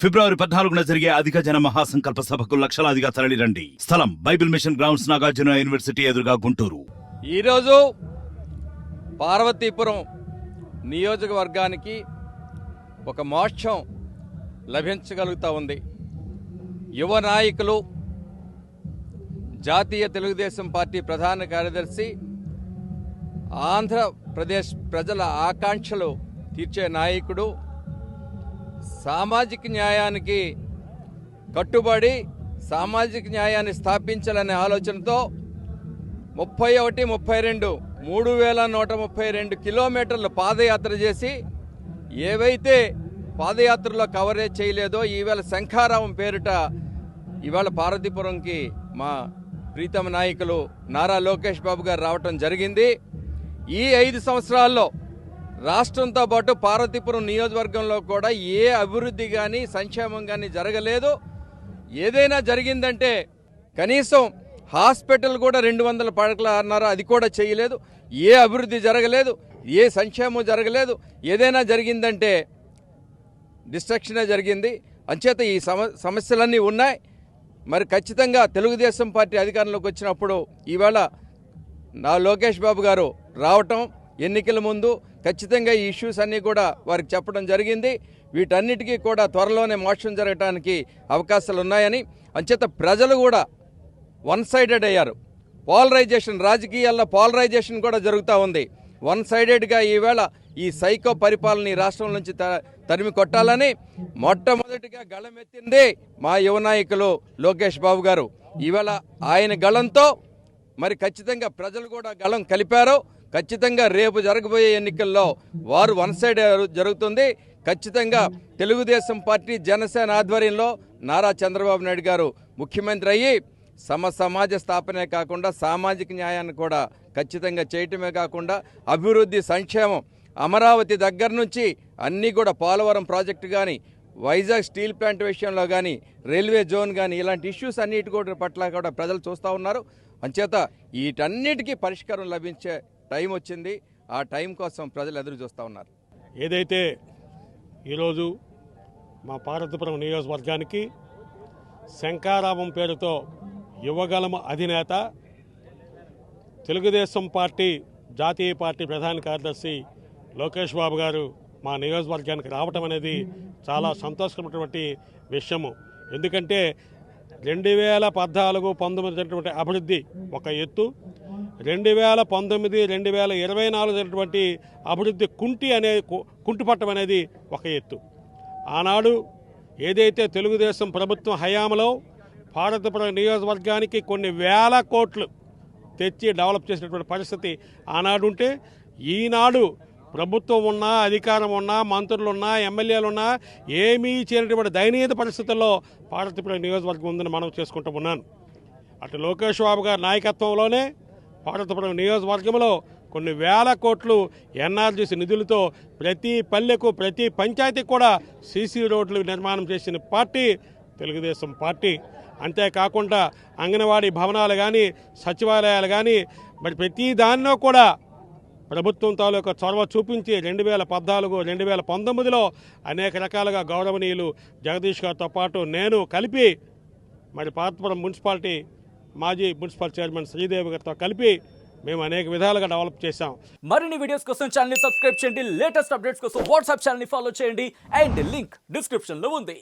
ఫిబ్రవరి 14న జరిగే అధిక జన మహాసంకల్ప సభకు లక్షలాదిగా తరలిరండి. స్థలం Bible mission grounds, Nagarjuna university ఎదురుగా, గుంటూరు. ఈరోజు పార్వతీపురం నియోజకవర్గానికి ఒక మోక్షం లభించగలుగుతూ ఉంది. యువ నాయకులు, జాతీయ తెలుగుదేశం పార్టీ ప్రధాన కార్యదర్శి, ఆంధ్రప్రదేశ్ ప్రజల ఆకాంక్షలు తీర్చే నాయకుడు, సామాజిక న్యాయానికి కట్టుబడి సామాజిక న్యాయాన్ని స్థాపించాలనే ఆలోచనతో 31-32 కిలోమీటర్లు పాదయాత్ర చేసి ఏవైతే పాదయాత్రలో కవరేజ్ చేయలేదో ఈవేళ శంఖారావం పేరిట ఇవాళ పార్వతీపురంకి మా ప్రీతమ నాయకులు నారా లోకేష్ బాబు గారు రావటం జరిగింది. ఈ 5 సంవత్సరాల్లో రాష్ట్రంతో పాటు పార్వతీపురం నియోజకవర్గంలో కూడా ఏ అభివృద్ధి కానీ సంక్షేమం కానీ జరగలేదు. ఏదైనా జరిగిందంటే కనీసం హాస్పిటల్ కూడా 200 పడకలు అన్నారు, అది కూడా చేయలేదు. ఏ అభివృద్ధి జరగలేదు, ఏ సంక్షేమం జరగలేదు. ఏదైనా జరిగిందంటే డిస్ట్రక్షనే జరిగింది. అంచేత ఈ సమస్యలన్నీ ఉన్నాయి. మరి ఖచ్చితంగా తెలుగుదేశం పార్టీ అధికారంలోకి వచ్చినప్పుడు ఈవేళ నా లోకేష్ బాబు గారు రావటం, ఎన్నికల ముందు ఖచ్చితంగా ఈ ఇష్యూస్ అన్నీ కూడా వారికి చెప్పడం జరిగింది. వీటన్నిటికీ కూడా త్వరలోనే మోక్షం జరగడానికి అవకాశాలు ఉన్నాయని, అంచేత ప్రజలు కూడా వన్ సైడెడ్ అయ్యారు. పోలరైజేషన్, రాజకీయాల్లో పోలరైజేషన్ కూడా జరుగుతూ ఉంది. వన్ సైడెడ్గా ఈవేళ ఈ సైకో పరిపాలన ఈ రాష్ట్రం నుంచి తరిమి కొట్టాలని మొట్టమొదటిగా గళమెత్తింది మా యువ నాయకులు లోకేష్ బాబు గారు. ఈవేళ ఆయన గళంతో మరి ఖచ్చితంగా ప్రజలు కూడా గళం కలిపారు. ఖచ్చితంగా రేపు జరగబోయే ఎన్నికల్లో వారు వన్ సైడ్ జరుగుతుంది. ఖచ్చితంగా తెలుగుదేశం పార్టీ, జనసేన ఆధ్వర్యంలో నారా చంద్రబాబు నాయుడు గారు ముఖ్యమంత్రి అయ్యి సమాజ స్థాపనే కాకుండా సామాజిక న్యాయాన్ని కూడా ఖచ్చితంగా చేయటమే కాకుండా అభివృద్ధి, సంక్షేమం, అమరావతి దగ్గర నుంచి అన్నీ కూడా పోలవరం ప్రాజెక్టు కానీ, వైజాగ్ స్టీల్ ప్లాంట్ విషయంలో కానీ, రైల్వే జోన్ కానీ ఇలాంటి ఇష్యూస్ అన్నిటి కూడా పట్ల కూడా ప్రజలు చూస్తూ ఉన్నారు. అంచేత వీటన్నిటికీ పరిష్కారం లభించే టైం వచ్చింది. ఆ టైం కోసం ప్రజలు ఎదురు చూస్తూ ఉన్నారు. ఏదైతే ఈరోజు మా పార్వతీపురం నియోజకవర్గానికి శంఖారావం పేరుతో యువగళం అధినేత, తెలుగుదేశం పార్టీ జాతీయ పార్టీ ప్రధాన కార్యదర్శి లోకేష్ బాబు గారు మా నియోజకవర్గానికి రావటం అనేది చాలా సంతోషకరమైనటువంటి విషయము. ఎందుకంటే 2014-19 జరిగినటువంటి అభివృద్ధి ఒక ఎత్తు, 2019-2024 జరిగినటువంటి అభివృద్ధి కుంటిపట్టం అనేది ఒక ఎత్తు. ఆనాడు ఏదైతే తెలుగుదేశం ప్రభుత్వం హయాంలో పార్వతీపురం నియోజకవర్గానికి కొన్ని వేల కోట్లు తెచ్చి డెవలప్ చేసినటువంటి పరిస్థితి ఆనాడు ఉంటే, ఈనాడు ప్రభుత్వం ఉన్నా, అధికారం ఉన్నా, మంత్రులున్నా, ఎమ్మెల్యేలున్నా ఏమీ చేయనటువంటి దయనీయ పరిస్థితుల్లో పార్వతీపురం నియోజకవర్గం ఉందని మనం చేసుకుంటూ ఉన్నాను. అటు లోకేష్ బాబు గారి నాయకత్వంలోనే పార్వతీపురం నియోజకవర్గంలో కొన్ని వేల కోట్లు ఎన్ఆర్జీసీ నిధులతో ప్రతి పల్లెకు, ప్రతి పంచాయతీకి కూడా సీసీ రోడ్లు నిర్మాణం చేసిన పార్టీ తెలుగుదేశం పార్టీ. అంతేకాకుండా అంగన్వాడీ భవనాలు కానీ, సచివాలయాలు కానీ, మరి ప్రతి దానిలో కూడా ప్రభుత్వం తాలూకా చొరవ చూపించి 2014-2019లో అనేక రకాలుగా గౌరవనీయులు జగదీష్ గారితో పాటు నేను కలిపి మరి పార్వతీపురం మున్సిపాలిటీ మాజీ మున్సిపల్ చైర్మన్ శ్రీదేవి గారితో కలిపి మేము అనేక విధాలుగా డెవలప్ చేశాం. మరిన్ని వీడియోస్ కోసం ఛానల్ ని సబ్స్క్రైబ్ చేయండి. లేటెస్ట్ అప్డేట్స్ కోసం వాట్సాప్ ఛానల్ ని ఫాలో చేయండి. అండ్ లింక్ డిస్క్రిప్షన్ లో ఉంది.